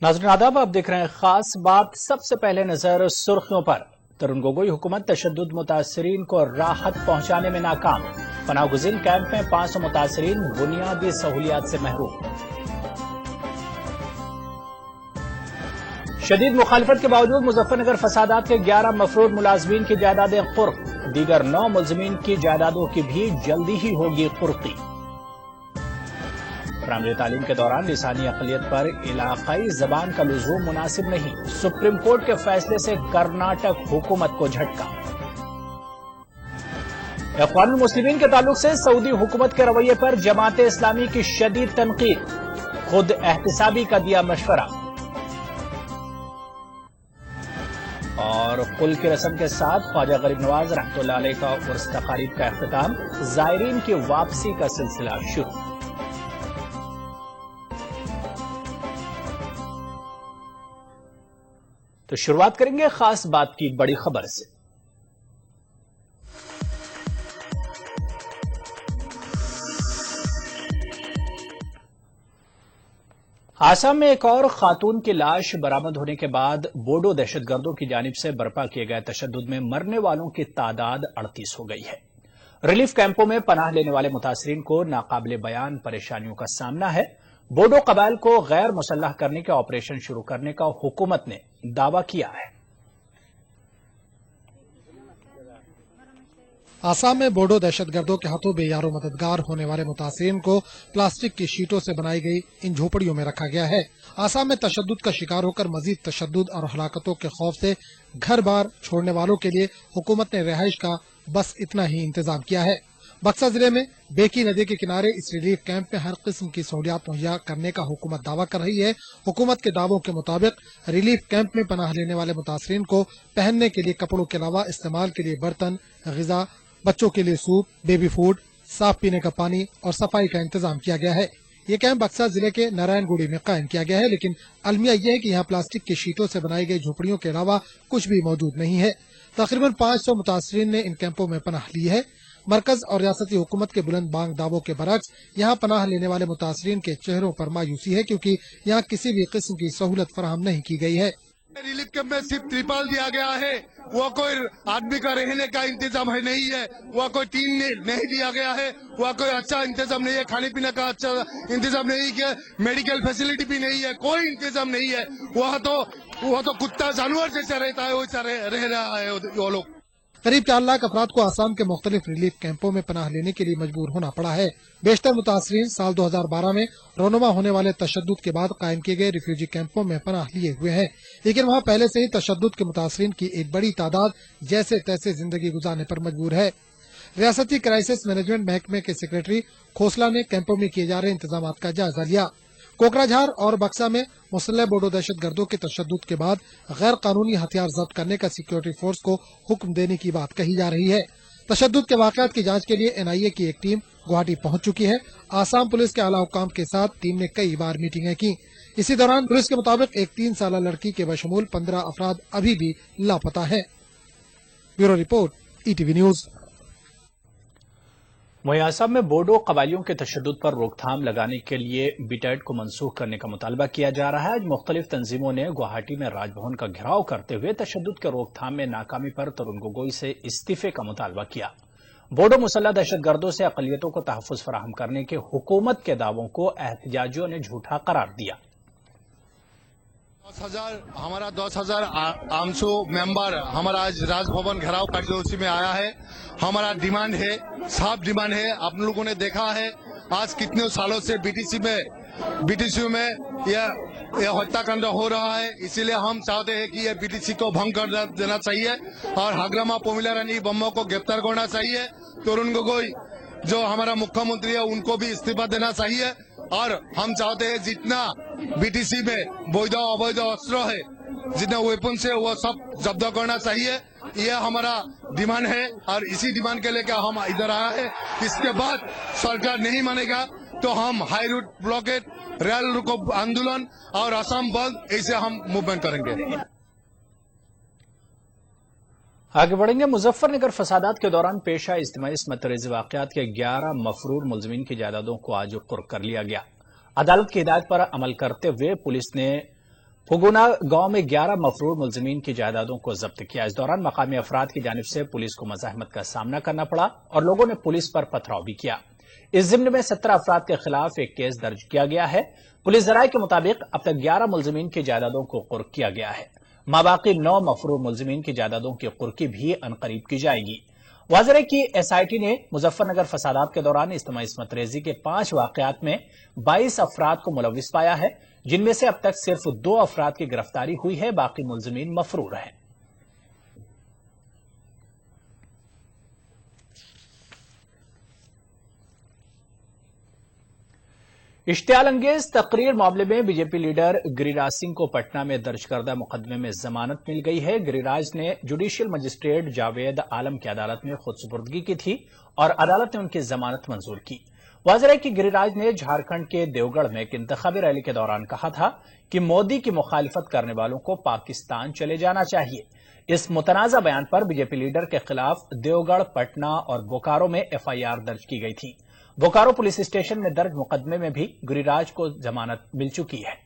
नाज़रीन आदाब, आप देख रहे हैं खास बात। सबसे पहले नजर सुर्खियों पर। तरुण गोगोई हुकूमत तशद्दुद मुतासरीन को राहत पहुंचाने में नाकाम। पनाहगुज़ीन कैंप में 500 मुतासरीन बुनियादी सहूलियात से महरूम। शदीद मुखालिफत के बावजूद मुजफ्फरनगर फसादात के 11 मफरूर मुलाजमीन की जायदादें कुर्क। दीगर 9 मुलजमीन की जायदादों की भी जल्दी ही होगी कुर्की। प्राइमरी तालीम के दौरान लिसानी अक़लियत पर इलाकाई जबान का लुज़ूम मुनासिब नहीं। सुप्रीम कोर्ट के फैसले से कर्नाटक हुकूमत को झटका। अक़वानुल मुस्लिमीन के ताल्लुक से सऊदी हुकूमत के रवैये पर जमात इस्लामी की शदीद तनकीद। खुद एहतिसाबी का दिया मशवरा। और कुल की रस्म के साथ ख्वाजा गरीब नवाज रहमतुल्लाह अलैह का उर्स तकारीब का इख्तिताम। ज़ायरीन की वापसी का सिलसिला शुरू। तो शुरुआत करेंगे खास बात की बड़ी खबर से। आसाम में एक और खातून की लाश बरामद होने के बाद बोडो दहशतगर्दों की जानिब से बर्पा किए गए तशद्दुद में मरने वालों की तादाद 38 हो गई है। रिलीफ कैंपों में पनाह लेने वाले मुतासरीन को नाकाबिले बयान परेशानियों का सामना है। बोडो कबाइल को गैर मुसल्लह करने के ऑपरेशन शुरू करने का हुकूमत ने दावा किया है। आसाम में बोडो दहशतगर्दों के हाथों बेयारो मददगार होने वाले मुतासरीन को प्लास्टिक की शीटों से बनाई गई इन झोपड़ियों में रखा गया है। आसाम में तशद्दुद का शिकार होकर मजीद तशद्दुद और हलाकतों के खौफ से घर बार छोड़ने वालों के लिए हुकूमत ने रिहाइश का बस इतना ही इंतजाम किया है। बक्सर जिले में बेकी नदी के किनारे इस रिलीफ कैंप में हर किस्म की सहूलियात मुहैया करने का हुकूमत दावा कर रही है। हुकूमत के दावों के मुताबिक रिलीफ कैंप में पनाह लेने वाले मुतासरीन को पहनने के लिए कपड़ों के अलावा इस्तेमाल के लिए बर्तन, ग़िज़ा, बच्चों के लिए सूप, बेबी फूड, साफ पीने का पानी और सफाई का इंतजाम किया गया है। ये कैंप बक्सर जिले के नारायणगुड़ी में कायम किया गया है, लेकिन अलमिया यह है कि यहाँ प्लास्टिक की शीटों से बनाई गई झोपड़ियों के अलावा कुछ भी मौजूद नहीं है। तकरीबन 500 मुतासरीन ने इन कैंपों में पनाह ली है। मरकज और रियासती हुकूमत के बुलंद बांग दावों के बरक्स यहाँ पनाह लेने वाले मुतासरीन के चेहरों पर मायूसी है, क्योंकि यहाँ किसी भी किस्म की सहूलत फराहम नहीं की गई है। रिलीफ कैंप में सिर्फ त्रिपाल दिया गया है, वह कोई आदमी का रहने का इंतजाम है नहीं है, वह कोई टीन नहीं दिया गया है, वह कोई अच्छा इंतजाम नहीं है, खाने पीने का अच्छा इंतजाम नहीं है, मेडिकल फैसिलिटी भी नहीं है, कोई इंतजाम नहीं है। वह तो कुत्ता जानवर जैसा रहता है वैसा रह रहा है वो लोग। करीब 4 लाख अफराद को आसाम के मुख्तलिफ रिलीफ कैंपों में पनाह लेने के लिए मजबूर होना पड़ा है। बेशतर मुतासरीन साल 2012 में रोनुमा होने वाले तशद्दुद के बाद कायम किए गए रिफ्यूजी कैंपों में पनाह लिए हुए हैं, लेकिन वहाँ पहले से ही तशद्दुद के मुतासरीन की एक बड़ी तादाद जैसे तैसे जिंदगी गुजारने पर मजबूर है। रियासती क्राइसिस मैनेजमेंट महकमे के सेक्रेटरी खोसला ने कैंपों में किए जा रहे इंतजाम का जायजा लिया। कोकराझार और बक्सा में मुसल्लह बोडो दहशतगर्दों के तशद्दुद के बाद गैर कानूनी हथियार जब्त करने का सिक्योरिटी फोर्स को हुक्म देने की बात कही जा रही है। तशद्दुद के वाकयात की जांच के लिए NIA की एक टीम गुवाहाटी पहुंच चुकी है। आसाम पुलिस के आला हुकाम के साथ टीम ने कई बार मीटिंगें की। इसी दौरान पुलिस के मुताबिक एक 3 साला लड़की के बशमूल 15 अफराद अभी भी लापता है। Bureau report, ETV news. वहीं आसाम में बोडो कबाइलियों के तशद्दुद पर रोकथाम लगाने के लिए बीटेड को मनसूख करने का मुतालबा किया जा रहा है। आज मुख्तलिफ तंजीमों ने गुवाहाटी में राजभवन का घेराव करते हुए तशद्दुद के रोकथाम में नाकामी पर तरुण गोगोई से इस्तीफे का मुतालबा किया। बोडो मुसल्लह दहशतगर्दों से अक़लियतों को तहफ़्फ़ुज़ फराहम करने के हुकूमत के दावों को एहतजाजियों ने झूठा करार दिया। हमारा 10,000 आमसू मेंबर हमारा आज राजभवन घेराव कार्यसूची में आया है। हमारा डिमांड है, साफ डिमांड है। आप लोगों ने देखा है आज कितने सालों से बीटीसी में यह हत्याकांड हो रहा है, इसीलिए हम चाहते हैं कि यह बीटीसी को भंग कर देना चाहिए और हाग्रामा पोमिला रानी बम्मा को गिरफ्तार करना चाहिए। तरुण गोगोई जो हमारा मुख्यमंत्री है उनको भी इस्तीफा देना चाहिए और हम चाहते हैं जितना बीटीसी में वैध अवैध अस्त्र है, जितना वेपन्स है, वो सब जब्त करना चाहिए। यह हमारा डिमांड है और इसी डिमांड के लेकर हम इधर आया है। इसके बाद सरकार नहीं मानेगा तो हम हाई रूट ब्लॉकेट, रेल रोको आंदोलन और असम बंद ऐसे हम मूवमेंट करेंगे। आगे बढ़ेंगे। मुजफ्फरनगर फसादात के दौरान पेश आए इज्तिमाई इसमत-रेज़ी वाक़यात के 11 मफरूर मुलज़मीन की जायदादों को आज कुर्क कर लिया गया। अदालत की हिदायत पर अमल करते हुए पुलिस ने फुगुना गांव में 11 मफरूर मुलजिमीन की जायदादों को जब्त किया। इस दौरान मकामी अफराद की जानिब से पुलिस को मज़ाहमत का सामना करना पड़ा और लोगों ने पुलिस पर पथराव भी किया। इस ज़िम्न में 17 अफराद के खिलाफ एक केस दर्ज किया गया है। पुलिस ज़राए के मुताबिक अब तक 11 मुलजिमीन की जायदादों को कुर्क किया गया है। माबाकी 9 मफरूर मुलजिमीन की जायदादों की कुर्की भी अनकरीब की जाएगी। वाज़ेह है कि SIT ने मुजफ्फरनगर फसादात के दौरान इज्तिमाई इस्मत रेजी के 5 वाक़यात में 22 अफराद को मुलविस पाया है, जिनमें से अब तक सिर्फ 2 अफराद की गिरफ्तारी हुई है, बाकी मुलजिमीन मफरूर हैं। इश्तियाल अंगेज तकरीर मामले में बीजेपी लीडर गिरिराज सिंह को पटना में दर्ज करदा मुकदमे में जमानत मिल गई है। गिरिराज ने जुडिशियल मजिस्ट्रेट जावेद आलम की अदालत में खुद सुपुर्दगी की थी और अदालत ने उनकी जमानत मंजूर की। वाज़ेह है कि गिरिराज ने झारखंड के देवगढ़ में एक इंतखाबी रैली के दौरान कहा था कि मोदी की मुखालिफत करने वालों को पाकिस्तान चले जाना चाहिए। इस मुतनाज़ा बयान पर बीजेपी लीडर के खिलाफ देवगढ़, पटना और बोकारो में FIR दर्ज की गई थी। बोकारो पुलिस स्टेशन में दर्ज मुकदमे में भी गिरिराज को जमानत मिल चुकी है।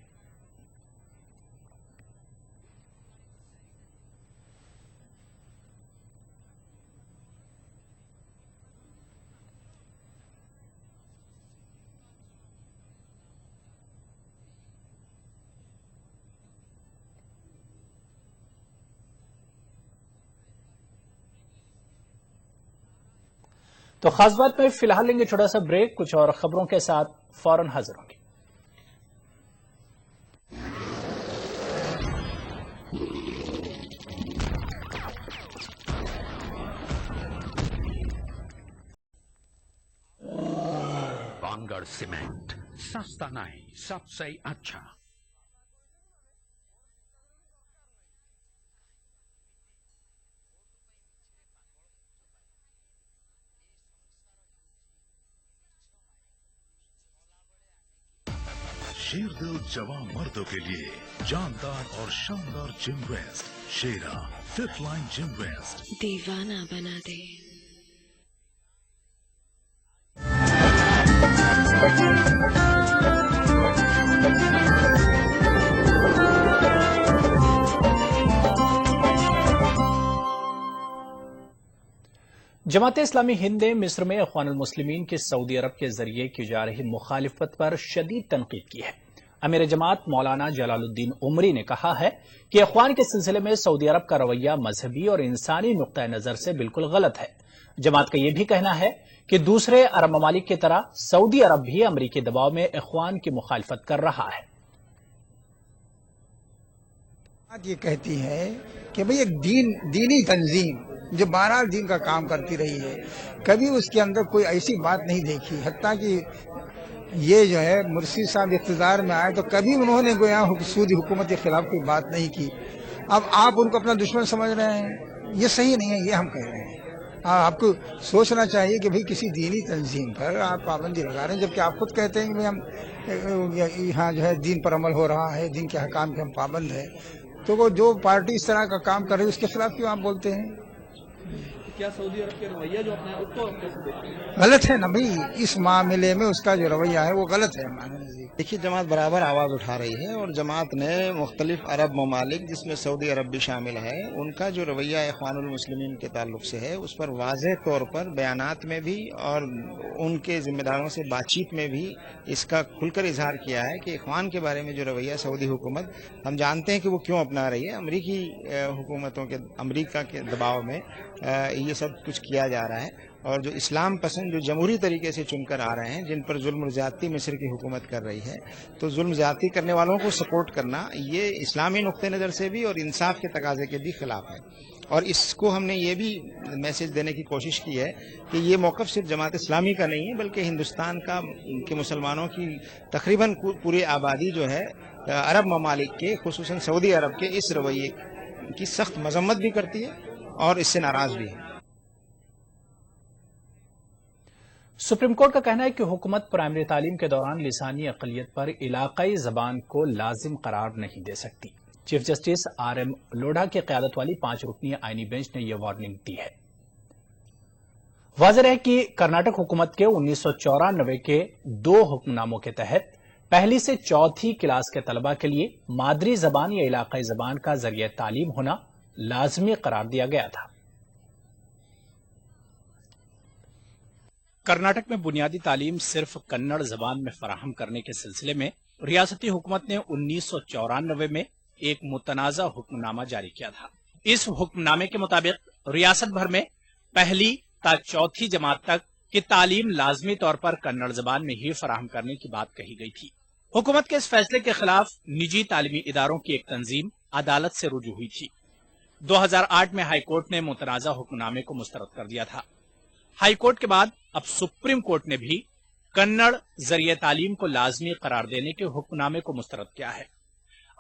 तो खास बात में फिलहाल लेंगे छोटा सा ब्रेक, कुछ और खबरों के साथ फौरन हाजिर होंगे। वानगढ़ सीमेंट, सस्ता नहीं, सबसे अच्छा। शेरदिल जवान मर्दों के लिए जानदार और शानदार जिम वेस्ट, शेरा फिफ्थ लाइन जिम वेस्ट, दीवाना बना दे। जमात इस्लामी हिंद ने मिस्र में अख्वानुल मुस्लिमीन की सऊदी अरब के जरिए की जा रही मुखालिफत पर शदीद तनकीद की है। अमीर जमात मौलाना जलालुद्दीन उमरी ने कहा है कि अख्वान के सिलसिले में सऊदी अरब का रवैया मजहबी और इंसानी नुक्ता नजर से बिल्कुल गलत है। जमात का यह भी कहना है कि दूसरे अरब ममालिक की तरह सऊदी अरब भी अमरीकी दबाव में अख्वान की मुखालिफत कर रहा है। ये कहती है कि भाई एक दीनी तंजीम जो 12 दिन का काम करती रही है, कभी उसके अंदर कोई ऐसी बात नहीं देखी। हत्ता कि ये जो है मुर्शी साहब इख्तियार में आए तो कभी उन्होंने गोया सूदी हुकूमत के खिलाफ कोई बात नहीं की। अब आप उनको अपना दुश्मन समझ रहे हैं, ये सही नहीं है, ये हम कह रहे हैं। आपको सोचना चाहिए कि भाई किसी दीनी तंजीम पर आप पाबंदी लगा रहे हैं, जबकि आप खुद कहते हैं कि भाई हम यहाँ जो है दीन पर अमल हो रहा है, दीन के हकाम के हम पाबंद है। तो वो जो पार्टी इस तरह का काम कर रही है उसके खिलाफ क्यों आप बोलते हैं? क्या सऊदी अरब के रवैया जो अपना है उसको गलत है ना भाई, इस मामले में उसका जो रवैया है वो गलत है। देखिए, जमात बराबर आवाज़ उठा रही है और जमात ने मुख्तलिफ अरब ममालिक जिसमें सऊदी अरब भी शामिल है, उनका जो रवैया इख्वानुल मुस्लिमीन के ताल्लुक से है उस पर वाज़ेह तौर पर बयानात में भी और उनके जिम्मेदारों से बातचीत में भी इसका खुलकर इजहार किया है कि इख्वान के बारे में जो रवैया सऊदी हुकूमत, हम जानते हैं कि वो क्यों अपना रही है। अमरीकी हुकूमतों के, अमरीका के दबाव में ये सब कुछ किया जा रहा है और जो इस्लाम पसंद जो जमहूरी तरीके से चुनकर आ रहे हैं, जिन पर जुल्म ज़्यादती मिस्र की हुकूमत कर रही है, तो जुल्म ज़्यादती करने वालों को सपोर्ट करना ये इस्लामी नुक्ते नज़र से भी और इंसाफ के तकाजे के भी खिलाफ है। और इसको हमने ये भी मैसेज देने की कोशिश की है कि ये मौक़िफ़ सिर्फ जमात इस्लामी का नहीं है, बल्कि हिंदुस्तान का के मुसलमानों की तकरीबन पूरी आबादी जो है अरब ममालिक के, खुसूसन सऊदी अरब के इस रवैये की सख्त मजम्मत भी करती है और इससे नाराज़ भी है। सुप्रीम कोर्ट का कहना है कि हुकूमत प्राइमरी तालीम के दौरान लिसानी अक़लियत पर इलाकाई ज़बान को लाजिम करार नहीं दे सकती। चीफ जस्टिस RM लोढ़ा की क़यादत वाली 5 रुकनी आईनी बेंच ने यह वार्निंग दी है। वाज़ेह है कि कर्नाटक हुकूमत के 1994 के 2 हुक्मनामों के तहत पहली से चौथी क्लास के तलबा के लिए मादरी जबान या इलाकाई जबान का जरिए तालीम होना लाजमी करार दिया गया था। कर्नाटक में बुनियादी तालीम सिर्फ कन्नड़ जबान में फराहम करने के सिलसिले में रियासती हुकूमत ने 1994 में एक मुतनाज़ा हुक्मनामा जारी किया था। इस हुक्मनामे के मुताबिक रियासत भर में पहली ता चौथी जमात तक की तालीम लाजमी तौर पर कन्नड़ जबान में ही फराहम करने की बात कही गई थी। हुकूमत के इस फैसले के खिलाफ निजी तालीमी इदारों की एक तंजीम अदालत से रुजू हुई थी। 2008 में हाईकोर्ट ने मुतनाज़ा हुक्मनामे को मुस्तरद कर दिया था। हाईकोर्ट के बाद अब सुप्रीम कोर्ट ने भी कन्नड़ जरिए तालीम को लाजमी करार देने के हुक्मनामे को मुस्तरद किया है।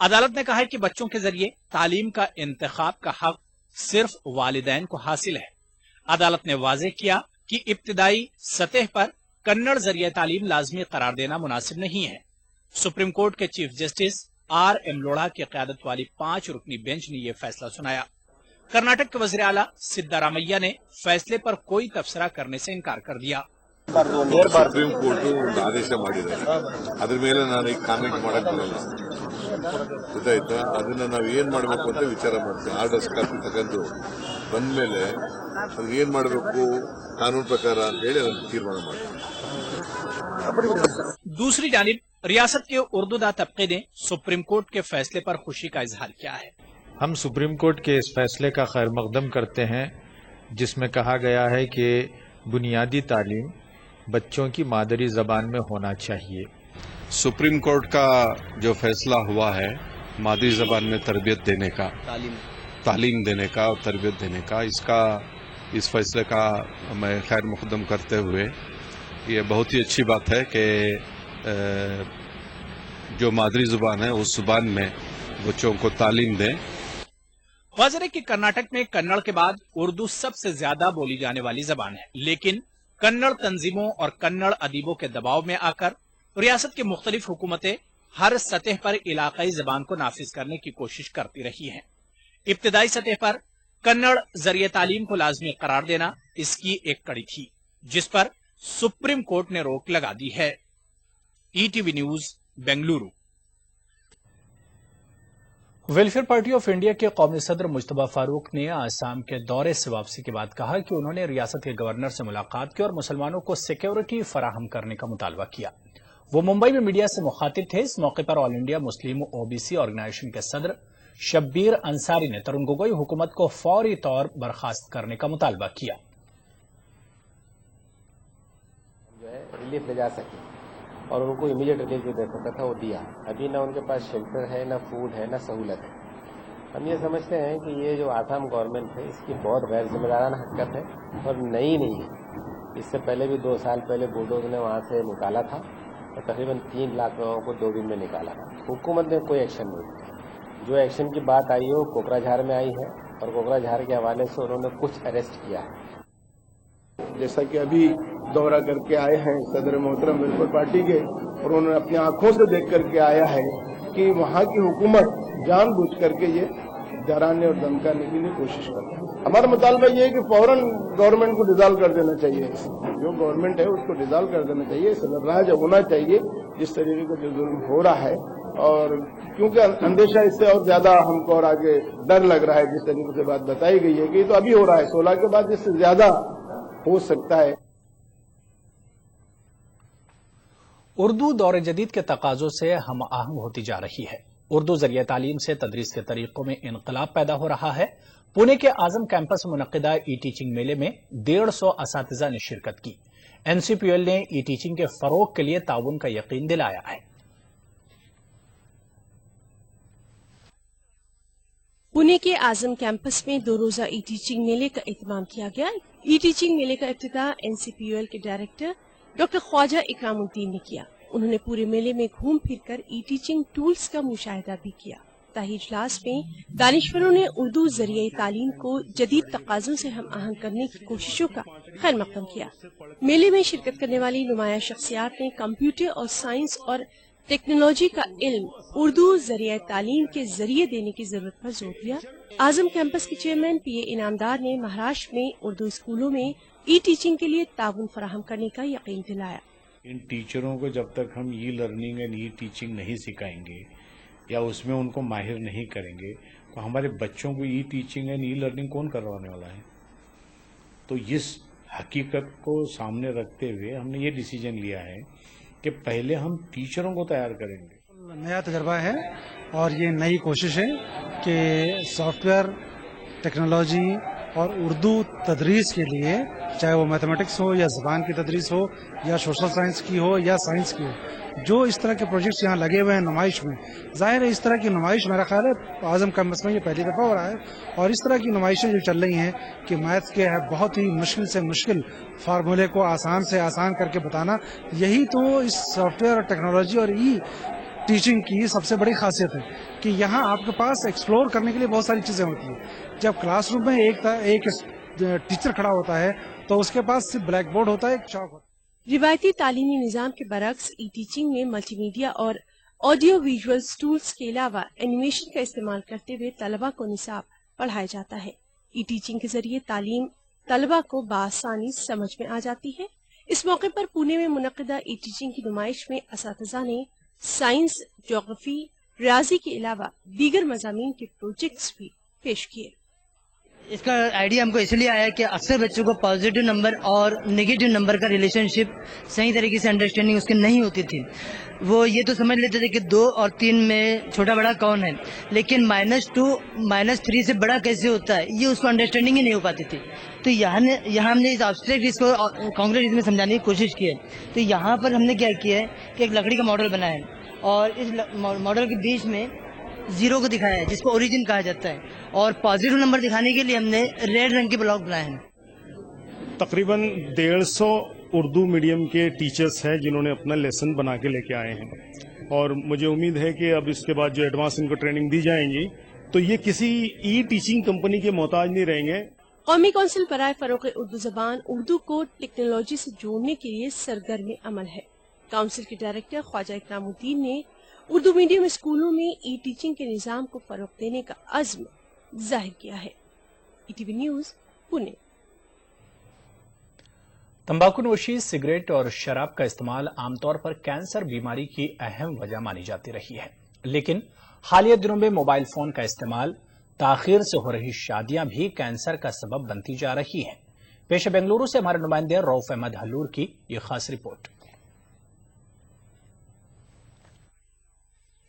अदालत ने कहा है कि बच्चों के जरिए तालीम का इंतखाब का हक सिर्फ वालिदैन को हासिल है। अदालत ने वाज़ेह किया कि इब्तिदाई सतह पर कन्नड़ जरिए तालीम लाजमी करार देना मुनासिब नहीं है। सुप्रीम कोर्ट के चीफ जस्टिस R.M. लोढ़ा की क़यादत वाली 5 रुकनी बेंच ने यह फैसला सुनाया। कर्नाटक के वज़ीर आला सिद्धारामैया ने फैसले पर कोई तबसरा करने से इनकार कर दिया। ಸುಪ್ರೀಂ ಕೋರ್ಟ್ ಒಂದು ಆದೇಶ ಮಾಡಿದ್ದಾರೆ, ಅದ್ರ ಮೇಲೆ ನಾನು ಈಗ ಕಾಮೆಂಟ್ ಮಾಡಕ್ ಬರಲ್ಲ, ಗೊತ್ತಾಯ್ತಾ? ಅದನ್ನ ನಾವು ಏನ್ ಮಾಡಬೇಕು ಅಂತ ವಿಚಾರ ಮಾಡ್ತೀವಿ। ಆರ್ಡರ್ಸ್ ಕಾಪಿ ತಗೊಂಡು ಬಂದ್ಮೇಲೆ ಅದು ಏನ್ ಮಾಡಬೇಕು ಕಾನೂನು ಪ್ರಕಾರ ಅಂತ ಹೇಳಿ ಅದನ್ನು ತೀರ್ಮಾನ ಮಾಡ್ತೀವಿ। दूसरी जानिब रियासत के उर्दूदा तबके ने सुप्रीम कोर्ट के फैसले पर खुशी का इजहार किया है। हम सुप्रीम कोर्ट के इस फैसले का खैर मकदम करते हैं, जिसमें कहा गया है कि बुनियादी तालीम बच्चों की मादरी जबान में होना चाहिए। सुप्रीम कोर्ट का जो फैसला हुआ है मादरी जबान में तरबियत देने का, तालीम देने का और तरबियत देने का, इस फैसले का मैं खैर मुकदम करते हुए ये बहुत ही अच्छी बात है कि जो मादरी जुबान है उस जुबान में बच्चों को तालीम दें। वाज़ेह है कि कर्नाटक में कन्नड़ के बाद उर्दू सबसे ज्यादा बोली जाने वाली जबान है, लेकिन कन्नड़ तंजीमों और कन्नड़ अदीबों के दबाव में आकर रियासत की मुख्तलिफ हुकूमतें हर सतह पर इलाकाई जबान को नाफिज करने की कोशिश करती रही हैं। इब्तिदाई सतह पर कन्नड़ जरिए तालीम को लाजमी करार देना इसकी एक कड़ी थी, जिस पर सुप्रीम कोर्ट ने रोक लगा दी है। ETV news Bengaluru. Welfare party of India के कौमी सदर मुजतबा फारूक ने आसाम के दौरे से वापसी के बाद कहा कि उन्होंने रियासत के गवर्नर से मुलाकात की और मुसलमानों को सिक्योरिटी फराहम करने का मुतालबा किया। वो मुंबई में मीडिया से मुखातिब थे। इस मौके पर all India Muslim OBC organisation के सदर शब्बीर अंसारी ने तरुण गोगोई हुकूमत को फौरी तौर बर्खास्त करने का मुतालबा किया। रिलीफ ले जा सके और उनको इमीडिएट रिलीफ जो दे सकता था वो दिया। अभी ना उनके पास शेल्टर है, ना फूड है, ना सहूलत है। हम ये समझते हैं कि ये जो आसाम गवर्नमेंट है इसकी बहुत गैर जिम्मेदाराना हरकत है और नई नहीं है। इससे पहले भी 2 साल पहले बुलडोजर ने वहाँ से निकाला था और तकरीबन 3 लाख लोगों को 2 दिन में निकाला था। हुकूमत ने कोई एक्शन नहीं लिया। जो एक्शन की बात आई है वो कोकराझार में आई है और कोकराझार के हवाले से उन्होंने कुछ अरेस्ट किया है। जैसा कि अभी दौरा करके आए हैं सदर मोहतरम वेलफेयर पार्टी के, और उन्होंने अपनी आंखों से देख करके आया है कि वहाँ की हुकूमत जानबूझ करके ये डराने और धमकाने की लिए कोशिश करती है। हमारा मुतालबा ये है कि फौरन गवर्नमेंट को डिसॉल्व कर देना चाहिए। जो गवर्नमेंट है उसको डिसॉल्व कर देना चाहिए। सदरराज होना चाहिए जिस तरीके का जो जुल्म हो रहा है, और क्योंकि अंदेशा इससे और ज्यादा हमको और आगे डर लग रहा है। जिस तरीके से बात बताई गई है कि तो अभी हो रहा है, 16 के बाद इससे ज्यादा हो सकता है। उर्दू दौर जदीद के तकाजों से हम आहंग होती जा रही है। उर्दू जरिए तालीम से तदरीस के तरीकों में इनकलाब पैदा हो रहा है। पुणे के आजम कैंपस में मुनक्किदा ई-टीचिंग मेले में 150 असातिज़ा ने शिरकत की। NCPL ने ई-टीचिंग के फरोग के लिए ताउन का यकीन दिलाया है। पुणे के आजम कैंपस में 2 रोजा ई-टीचिंग मेले का एहतमाम किया गया। ई-टीचिंग मेले का इफ्तिताह NCPL के डायरेक्टर डॉक्टर ख्वाजा इकरामुद्दीन ने किया। उन्होंने पूरे मेले में घूम फिरकर ई-टीचिंग टूल्स का मुशाहिदा भी किया। ताही इजलास में दानिशवरों ने उर्दू जरिए तालीम को जदीद तकाज़ों से हम आहंग करने की कोशिशों का खैर मकदम किया। मेले में शिरकत करने वाली नुमाया शख्सियात ने कंप्यूटर और साइंस और टेक्नोलॉजी का इल्म उर्दू जरिए तालीम के जरिए देने की जरूरत पर जोर दिया। आजम कैंपस के चेयरमैन PA इनामदार ने महाराष्ट्र में उर्दू स्कूलों में ई-टीचिंग के लिए ताउन फराहम करने का यकीन दिलाया। ان टीचरों को जब तक हम e learning and E teaching नहीं सिखाएंगे या उसमें उनको माहिर नहीं करेंगे तो हमारे बच्चों को ई टीचिंग एंड ई लर्निंग कौन करवाने वाला है। तो इस हकीकत को सामने रखते हुए हमने ये डिसीजन लिया है कि पहले हम टीचरों को तैयार करेंगे। नया तजर्बा है और ये नई कोशिश है कि सॉफ्टवेयर टेक्नोलॉजी और उर्दू तदरीस के लिए, चाहे वो मैथमेटिक्स हो या ज़बान की तदरीस हो या सोशल साइंस की हो या साइंस की हो, जो इस तरह के प्रोजेक्ट्स यहाँ लगे हुए हैं नुमाइश में, ज़ाहिर है इस तरह की नुमाइश मेरा ख्याल है आज़म कैंपस में ये पहली दफ़ा हो रहा है। और इस तरह की नुमाइशें जो चल रही हैं कि मैथ्स के बहुत ही मुश्किल से मुश्किल फार्मूले को आसान से आसान करके बताना, यही तो इस सॉफ्टवेयर और टेक्नोलॉजी और ई टीचिंग की सबसे बड़ी खासियत है कि यहाँ आपके पास एक्सप्लोर करने के लिए बहुत सारी चीज़ें होती हैं। जब क्लासरूम में एक टीचर खड़ा होता है तो उसके पास सिर्फ ब्लैक बोर्ड होता है, एक चौक होता है। रिवायती तालीमी निज़ाम के बरक्स ई टीचिंग में मल्टीमीडिया और ऑडियो विजुअल टूल्स के अलावा एनिमेशन का इस्तेमाल करते हुए तलबा को निसाब पढ़ाया जाता है। ई टीचिंग के जरिए तालीम तलबा को बासानी समझ में आ जाती है। इस मौके पर पुणे में मुनक़िदा ई टीचिंग की नुमाइश में असातिज़ा ने साइंस, ज्योग्राफी, रियाजी के अलावा दीगर मज़ामीन के प्रोजेक्ट्स भी पेश किए। इसका आइडिया हमको इसलिए आया कि अक्सर बच्चों को पॉजिटिव नंबर और नेगेटिव नंबर का रिलेशनशिप सही तरीके से अंडरस्टैंडिंग उसकी नहीं होती थी। वो ये तो समझ लेते थे कि 2 और 3 में छोटा बड़ा कौन है, लेकिन -2 -3 से बड़ा कैसे होता है ये उसको अंडरस्टैंडिंग ही नहीं हो पाती थी। तो यहाँ हमने इस एब्स्ट्रैक्ट इसको कॉन्क्रीट इसमें समझाने की कोशिश की है। तो यहाँ पर हमने क्या किया है कि एक लकड़ी का मॉडल बनाया है और इस मॉडल के बीच में 0 को दिखाया है जिसको ओरिजिन कहा जाता है, और पॉजिटिव नंबर दिखाने के लिए हमने रेड रंग के ब्लॉक बनाए हैं। तकरीबन 150 उर्दू मीडियम के टीचर्स हैं जिन्होंने अपना लेसन बना के लेके आए हैं, और मुझे उम्मीद है कि अब इसके बाद जो एडवांस इनको ट्रेनिंग दी जाएंगी तो ये किसी ई टीचिंग कंपनी के मोहताज नहीं रहेंगे। कौमी कौंसिल बराए फरोग़ उर्दू ज़बान उर्दू को टेक्नोलॉजी से जोड़ने के लिए सरगर्म अमल है। काउंसिल के डायरेक्टर ख्वाजा इकरामुद्दीन ने उर्दू मीडियम स्कूलों में ई टीचिंग के निज़ाम को फरोग़ देने का अज़्म जाहिर किया है। ETV news, Pune. तंबाकू नोशी, सिगरेट और शराब का इस्तेमाल आमतौर पर कैंसर बीमारी की अहम वजह मानी जाती रही है, लेकिन हालिया दिनों में मोबाइल फोन का इस्तेमाल, ताखीर से हो रही शादियां भी कैंसर का सबब बनती जा रही हैं। पेश बेंगलुरु से हमारे नुमाइंदे रऊफ अहमद हल्लूर की ये खास रिपोर्ट।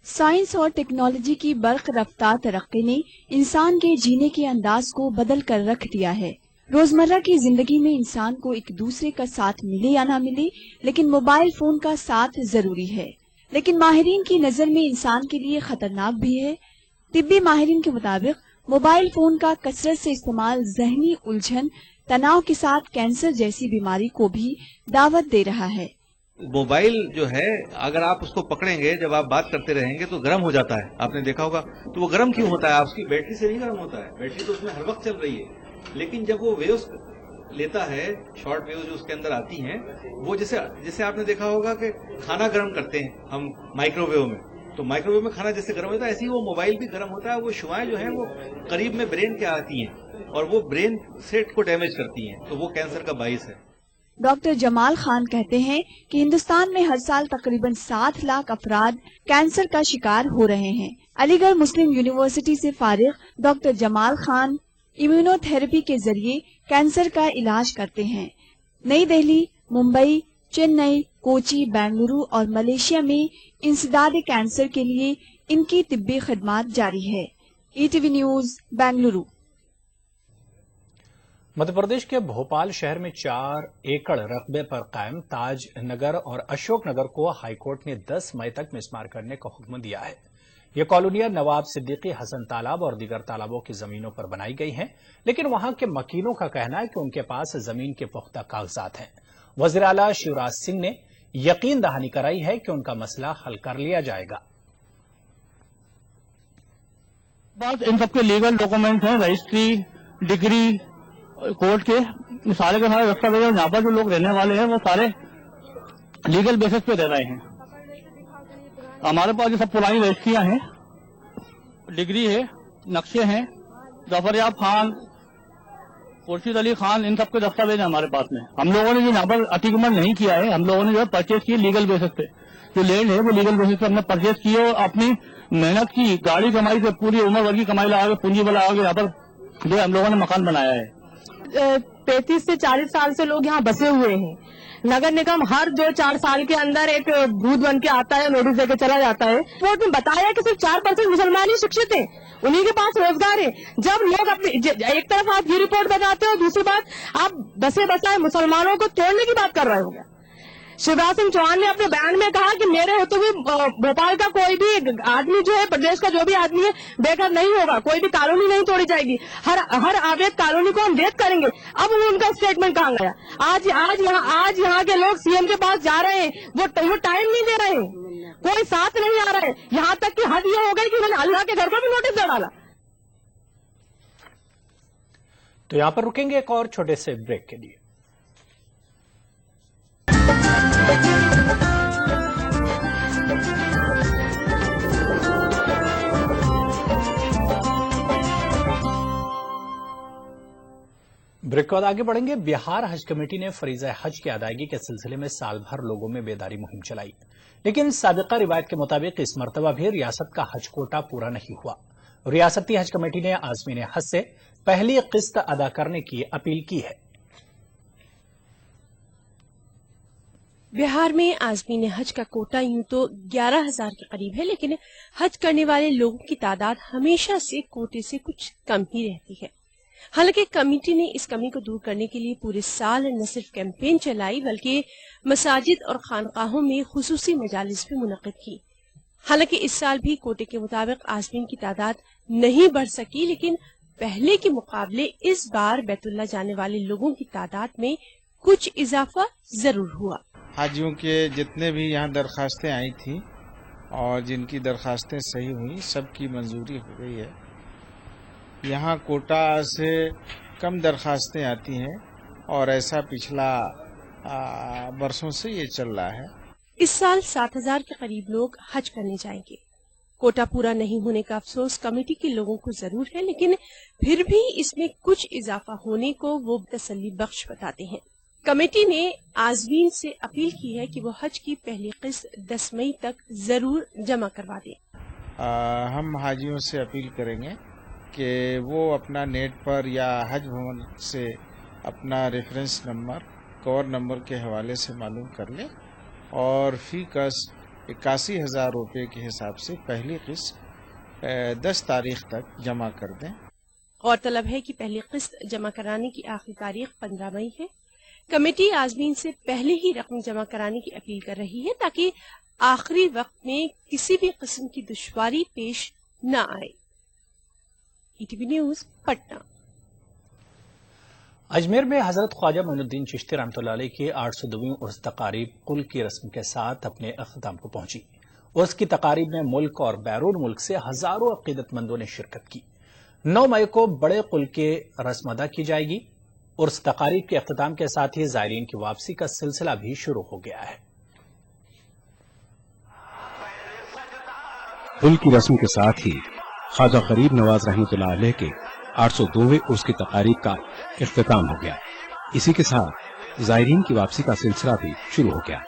साइंस और टेक्नोलॉजी की बर्क रफ्तार तरक्की ने इंसान के जीने के अंदाज को बदल कर रख दिया है। रोजमर्रा की जिंदगी में इंसान को एक दूसरे का साथ मिले या ना मिले, लेकिन मोबाइल फोन का साथ जरूरी है। लेकिन माहिरीन की नजर में इंसान के लिए खतरनाक भी है। तिब्बी माहिरीन के मुताबिक मोबाइल फोन का कसरत से इस्तेमाल जहनी उलझन, तनाव के साथ कैंसर जैसी बीमारी को भी दावत दे रहा है। मोबाइल जो है अगर आप उसको पकड़ेंगे, जब आप बात करते रहेंगे तो गर्म हो जाता है, आपने देखा होगा। तो वो गर्म क्यों होता है? आपकी बैटरी से नहीं गर्म होता है, बैटरी तो उसमें हर वक्त चल रही है, लेकिन जब वो वेव्स लेता है, शॉर्ट वेव्स जो उसके अंदर आती हैं, वो जैसे आपने देखा होगा कि खाना गर्म करते हैं हम माइक्रोवेव में, तो माइक्रोवेव में खाना जैसे गर्म होता है, ऐसे ही वो मोबाइल भी गर्म होता है। वो शुआएं जो हैं वो करीब में ब्रेन के आती हैं और वो ब्रेन सेट को डैमेज करती हैं, तो वो कैंसर का बाइस है। डॉक्टर जमाल खान कहते हैं कि हिंदुस्तान में हर साल तकरीबन 7 लाख अफराद कैंसर का शिकार हो रहे हैं। अलीगढ़ मुस्लिम यूनिवर्सिटी से फारिग डॉक्टर जमाल खान इम्यूनोथेरेपी के जरिए कैंसर का इलाज करते हैं। नई दिल्ली, मुंबई, चेन्नई, कोची, बेंगलुरु और मलेशिया में इंसदाद कैंसर के लिए इनकी तिब्बी खिदमात जारी है। ETV news, Bengaluru. मध्य प्रदेश के भोपाल शहर में 4 एकड़ रकबे पर कायम ताज नगर और अशोक नगर को हाईकोर्ट ने 10 मई तक मिसमार करने का हुक्म दिया है। ये कॉलोनियां नवाब सिद्दीकी हसन तालाब और दीगर तालाबों की जमीनों पर बनाई गई हैं, लेकिन वहां के मकीनों का कहना है कि उनके पास जमीन के पुख्ता कागजात हैं। वज़ीर आला शिवराज सिंह ने यकीन दहानी कराई है कि उनका मसला हल कर लिया जाएगा। बस इन सबके लीगल डॉक्यूमेंट्स हैं, रजिस्ट्री, डिग्री, कोर्ट के सारे के सारे दस्तावेज, यहाँ पर जो लोग रहने वाले हैं वो सारे लीगल बेसिस पे रह रहे हैं। हमारे पास जो सब पुरानी रजिस्ट्रियां हैं, डिग्री है, नक्शे हैं, जफरयाब खान खुर्शीद अली खान, इन सबके दस्तावेज हैं हमारे पास में। हम लोगों ने जो यहाँ पर अतिक्रमण नहीं किया है, हम लोगों ने जो है परचेज की लीगल बेसिस पे, जो लैंड है वो लीगल बेसिस पे हमने परचेज की और अपनी मेहनत की गाड़ी कमाई से पूरी उम्र भर की कमाई लगा के पूंजी लगा के यहाँ पर जो हम लोगों ने मकान बनाया है। 35 से 40 साल से लोग यहाँ बसे हुए हैं। नगर निगम हर 2-4 साल के अंदर एक भूत बन के आता है, नोटिस देके चला जाता है। रिपोर्ट में बताया कि सिर्फ 4% मुसलमान ही शिक्षित हैं, उन्हीं के पास रोजगार है। जब लोग अपनी एक तरफ आप ये रिपोर्ट बताते हो, दूसरी बात आप बसे बसाए मुसलमानों को तोड़ने की बात कर रहे हो। शिवराज सिंह चौहान ने अपने बयान में कहा कि मेरे हेतु भी भोपाल का कोई भी आदमी जो है, प्रदेश का जो भी आदमी है बेघर नहीं होगा, कोई भी कॉलोनी नहीं तोड़ी जाएगी, हर अवैध कॉलोनी को हम रद्द करेंगे। अब उनका स्टेटमेंट कहाँ गया? आज यहाँ के लोग सीएम के पास जा रहे हैं, वो टाइम नहीं दे रहे हैं, कोई साथ नहीं आ रहा है। यहाँ तक कि हद ये हो गई कि उन्होंने अल्लाह के घर पर भी नोटिस दे डाला। तो यहाँ पर रुकेंगे एक और छोटे से ब्रेक के लिए। ब्रेक के बाद आगे बढ़ेंगे। बिहार हज कमेटी ने फरीज़ा हज की अदायगी के सिलसिले में साल भर लोगों में बेदारी मुहिम चलाई, लेकिन साबिका रिवायत के मुताबिक इस मरतबा भी रियासत का हज कोटा पूरा नहीं हुआ। रियासती हज कमेटी ने आज़मीन हज से पहली किस्त अदा करने की अपील की है। बिहार में आज़मीन हज का कोटा यूं तो 11,000 के करीब है, लेकिन हज करने वाले लोगों की तादाद हमेशा से कोटे से कुछ कम ही रहती है। हालांकि कमेटी ने इस कमी को दूर करने के लिए पूरे साल न सिर्फ कैंपेन चलाई, बल्कि मसाजिद और खानकाहों में खुसूसी मजालिस भी मुनक्किद की। हालांकि इस साल भी कोटे के मुताबिक आज़मीन की तादाद नहीं बढ़ सकी, लेकिन पहले के मुकाबले इस बार बैतुल्लाह जाने वाले लोगों की तादाद में कुछ इजाफा जरूर हुआ। हाजियों के जितने भी यहाँ दरखास्तें आई थी और जिनकी दरखास्तें सही हुई, सबकी मंजूरी हो गई है। यहाँ कोटा से कम दरखास्तें आती हैं और ऐसा पिछला बरसों से ये चल रहा है। इस साल 7,000 के करीब लोग हज करने जाएंगे। कोटा पूरा नहीं होने का अफसोस कमेटी के लोगों को जरूर है, लेकिन फिर भी इसमें कुछ इजाफा होने को वो तसल्ली बख्श बताते हैं। कमेटी ने आज़मीन से अपील की है कि वो हज की पहली किस्त 10 मई तक जरूर जमा करवा दें। हम हाजियों से अपील करेंगे कि वो अपना नेट पर या हज भवन से अपना रेफरेंस नंबर, कवर नंबर के हवाले से मालूम कर ले और फी कस 81,000 रुपये के हिसाब से पहली किस्त 10 तारीख तक जमा कर दें। गौरतलब है कि पहली किस्त जमा कराने की आखिरी तारीख 15 मई है। कमेटी आज़मीन से पहले ही रकम जमा कराने की अपील कर रही है ताकि आखिरी वक्त में किसी भी किस्म की दुश्वारी पेश न आए। ETV news, Patna. अजमेर में हजरत ख्वाजा मोइनुद्दीन चिश्ती रहमतुल्लाह अलैह की 802वीं उर्स तकारीब कुल की रस्म के साथ अपने अख्ताम को पहुंची। उर्स की तकारीब में मुल्क और बैरून मुल्क से हजारों अकीदतमंदों ने शिरकत की। 9 मई को बड़े कुल की रस्म अदा की जाएगी। उर्स तकारीब के अख्ताम के साथ ही ज़ायरीन की वापसी का सिलसिला भी शुरू हो गया है। कुल की रस्म के साथ ही ख्वाजा गरीब नवाज रहमतुल्लाह अलैह के 802वें उर्स की तकारीब का इख्तिताम हो गया। इसी के साथ ज़ायरीन की वापसी का सिलसिला भी शुरू हो गया।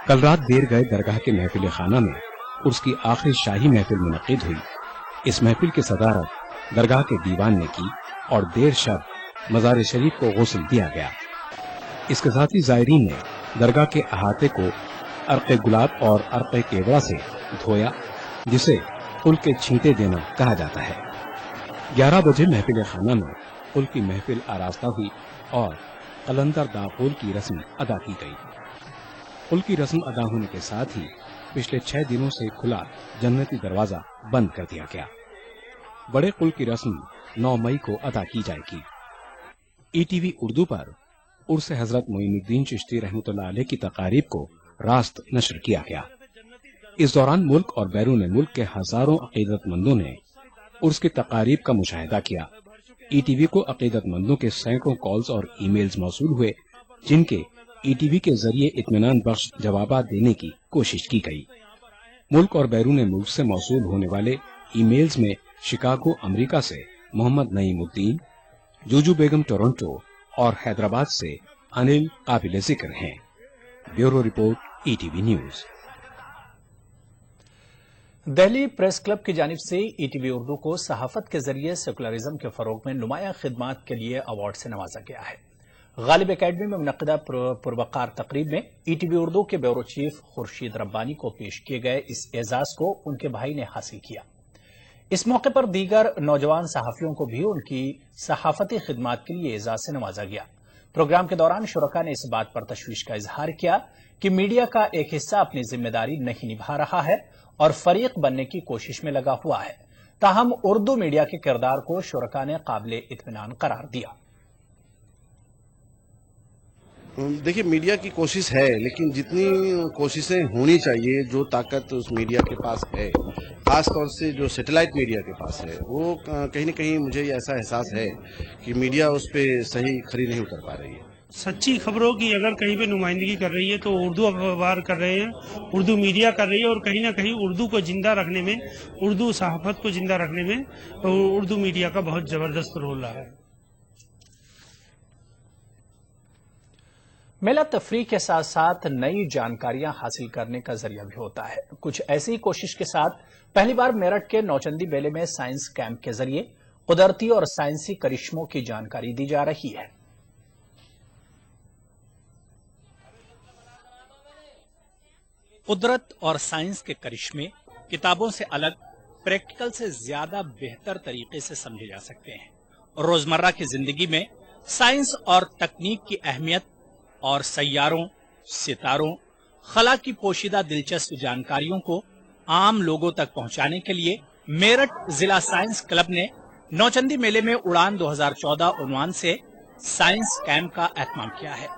कल रात देर गए दरगाह के महफिल खाना में उर्स की आखिरी शाही महफिल मुनक़िद हुई। इस महफिल की सदारत दरगाह के दीवान ने की और देर शब मज़ार शरीफ को गुस्ल दिया गया। इसके साथ ही ज़ायरीन ने दरगाह के अहाते को अर्क़े गुलाब और अर्क़े केवड़ा से धोया, जिसे कुल के छींटे देना कहा जाता है। 11 बजे महफिल खाना में कुल की महफिल आरास्ता हुई और कलंदर दाखुल की रस्म अदा की गई। कुल की रस्म अदा होने के साथ ही पिछले 6 दिनों से खुला जन्नती दरवाजा बंद कर दिया गया। बड़े कुल की रस्म 9 मई को अदा की जाएगी। ईटीवी उर्दू पर उर्स हजरत मोइनुद्दीन चिश्ती रहमतुल्लाह अलैह की तकारीब को रास्त नशर किया गया। इस दौरान मुल्क और बैरून मुल्क के हजारों अकीदतमंदों ने उर्स की तकारीब का मुशाहिदा किया। ईटीवी को अकीदतमंदों के सैकड़ों कॉल्स और ईमेल्स मौसूल हुए, जिनके ईटीवी के जरिए इत्मीनान बख्श जवाब देने की कोशिश की गई। मुल्क और बैरून मुल्क से मौसूल होने वाले ईमेल्स में शिकागो अमेरिका से मोहम्मद नईमुद्दीन, जूजू बेगम टोरंटो और हैदराबाद से अनिल काबिल जिक्र हैं। Bureau report ETV news. Delhi press club की जानिब से ईटीवी उर्दू को सहाफत के जरिए सेकुलरिज्म के फरोग में नुमाया खिदमात के लिए अवार्ड से नवाजा गया है। गालिब एकेडमी में मुनक़िदा पुरवकार तकरीब में ईटीवी उर्दू के ब्यूरो चीफ खुर्शीद रब्बानी को पेश किए गए इस एजाज को उनके भाई ने हासिल किया। इस मौके पर दीगर नौजवान सहाफियों को भी उनकी सहाफती खिदमात के लिए एजाज से नवाजा गया। प्रोग्राम के दौरान शुरका ने इस बात पर तशवीश का इजहार किया कि मीडिया का एक हिस्सा अपनी जिम्मेदारी नहीं निभा रहा है और फरीक बनने की कोशिश में लगा हुआ है। ताहम उर्दू मीडिया के किरदार को शुरका ने काबिल इत्मीनान करार दिया। देखिए, मीडिया की कोशिश है, लेकिन जितनी कोशिशें होनी चाहिए, जो ताकत उस मीडिया के पास है, खास तौर से जो सैटेलाइट मीडिया के पास है, वो कहीं न कहीं मुझे ऐसा एहसास है कि मीडिया उस पर सही खरी नहीं उतर पा रही है। सच्ची खबरों की अगर कहीं पे नुमाइंदगी कर रही है तो उर्दू अखबार कर रहे हैं, उर्दू मीडिया कर रही है, और कहीं ना कहीं उर्दू को जिंदा रखने में, उर्दू सहाफत को जिंदा रखने में उर्दू मीडिया का बहुत जबरदस्त रोल रहा है। मेला तफरीह के साथ साथ नई जानकारियां हासिल करने का जरिया भी होता है। कुछ ऐसी कोशिश के साथ पहली बार मेरठ के नौचंदी मेले में साइंस कैंप के जरिए कुदरती और साइंसी करिश्मों की जानकारी दी जा रही है। कुदरत और साइंस के करिश्मे किताबों से अलग, प्रैक्टिकल से ज्यादा बेहतर तरीके से समझे जा सकते हैं। रोजमर्रा की जिंदगी में साइंस और तकनीक की अहमियत और सैयारों, सितारों, खला की पोशीदा दिलचस्प जानकारियों को आम लोगों तक पहुंचाने के लिए मेरठ जिला साइंस क्लब ने नौचंदी मेले में उड़ान 2014 उन्वान से साइंस कैंप का एहतमाम किया है।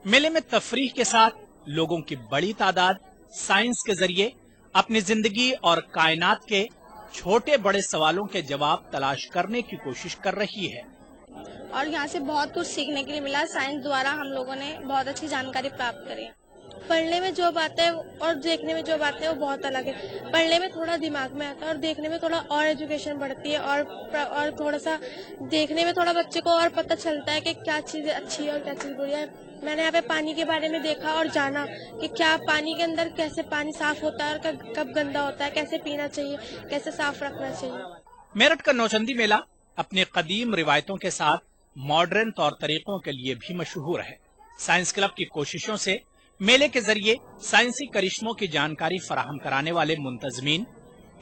मेले में तफरीह के साथ लोगों की बड़ी तादाद साइंस के जरिए अपनी जिंदगी और कायनात के छोटे बड़े सवालों के जवाब तलाश करने की कोशिश कर रही है। और यहाँ से बहुत कुछ सीखने के लिए मिला। साइंस द्वारा हम लोगों ने बहुत अच्छी जानकारी प्राप्त करी। पढ़ने में जो बातें और देखने में जो बातें वो बहुत अलग है। पढ़ने में थोड़ा दिमाग में आता है और देखने में थोड़ा और एजुकेशन बढ़ती है, और थोड़ा सा देखने में थोड़ा बच्चे को और पता चलता है कि क्या चीज़ें अच्छी है और क्या चीज़ बुरी है। मैंने यहाँ पे पानी के बारे में देखा और जाना कि क्या पानी के अंदर कैसे पानी साफ होता है और कब गंदा होता है, कैसे पीना चाहिए, कैसे साफ रखना चाहिए। मेरठ का नौचंदी मेला अपने कदीम रिवायतों के साथ मॉडर्न तौर तरीकों के लिए भी मशहूर है। साइंस क्लब की कोशिशों से मेले के जरिए साइंसी करिश्मों की जानकारी फराहम कराने वाले मुंतजमीन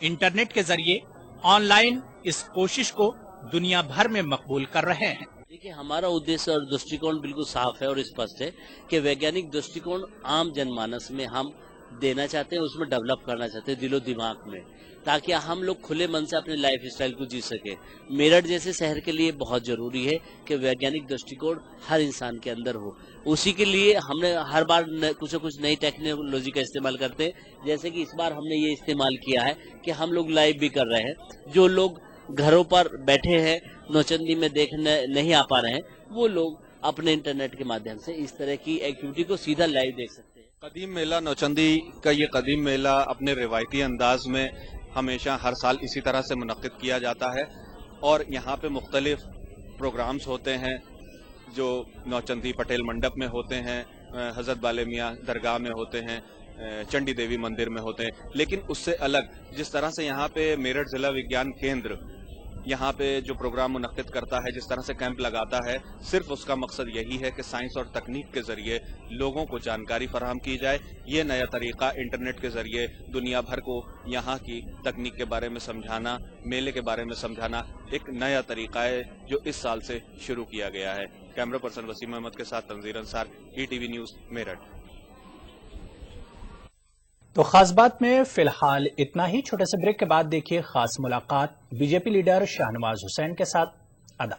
इंटरनेट के जरिए ऑनलाइन इस कोशिश को दुनिया भर में मकबूल कर रहे हैं। देखिए, हमारा उद्देश्य और दृष्टिकोण बिल्कुल साफ है और स्पष्ट है कि वैज्ञानिक दृष्टिकोण आम जनमानस में हम देना चाहते हैं, उसमें डेवलप करना चाहते हैं दिलो दिमाग में, ताकि हम लोग खुले मन से अपने लाइफ स्टाइल को जी सके। मेरठ जैसे शहर के लिए बहुत जरूरी है कि वैज्ञानिक दृष्टिकोण हर इंसान के अंदर हो। उसी के लिए हमने हर बार कुछ न कुछ नई टेक्नोलॉजी का इस्तेमाल करते हैं। जैसे कि इस बार हमने ये इस्तेमाल किया है कि हम लोग लाइव भी कर रहे हैं। जो लोग घरों पर बैठे हैं, नौचंदी में देखने नहीं आ पा रहे हैं, वो लोग अपने इंटरनेट के माध्यम से इस तरह की एक्टिविटी को सीधा लाइव देख सकते हैं। कदीम मेला नौचंदी का ये कदीम मेला अपने रिवायती अंदाज में हमेशा हर साल इसी तरह से मुनक्किद किया जाता है और यहाँ पे मुख्तलिफ प्रोग्राम्स होते हैं जो नौचंदी पटेल मंडप में होते हैं, हजरत बाले मियाँ दरगाह में होते हैं, चंडी देवी मंदिर में होते हैं। लेकिन उससे अलग जिस तरह से यहाँ पे मेरठ जिला विज्ञान केंद्र यहाँ पे जो प्रोग्राम मुनक्किद करता है, जिस तरह से कैंप लगाता है, सिर्फ उसका मकसद यही है कि साइंस और तकनीक के जरिए लोगों को जानकारी फराहम की जाए। ये नया तरीका इंटरनेट के जरिए दुनिया भर को यहाँ की तकनीक के बारे में समझाना, मेले के बारे में समझाना एक नया तरीका है जो इस साल से शुरू किया गया है। कैमरा पर्सन वसीम अहमद के साथ तंजीर अंसार, ईटीवी न्यूज मेरठ। तो खास बात में फिलहाल इतना ही। छोटे से ब्रेक के बाद देखिए खास मुलाकात बीजेपी लीडर शाहनवाज हुसैन के साथ। अदा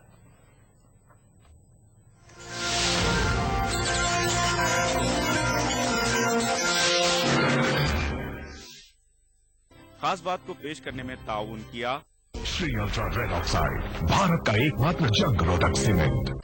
खास बात को पेश करने में ताउन किया Shri ultra red oxide, Bharat का एकमात्र जंग रोधक सीमेंट।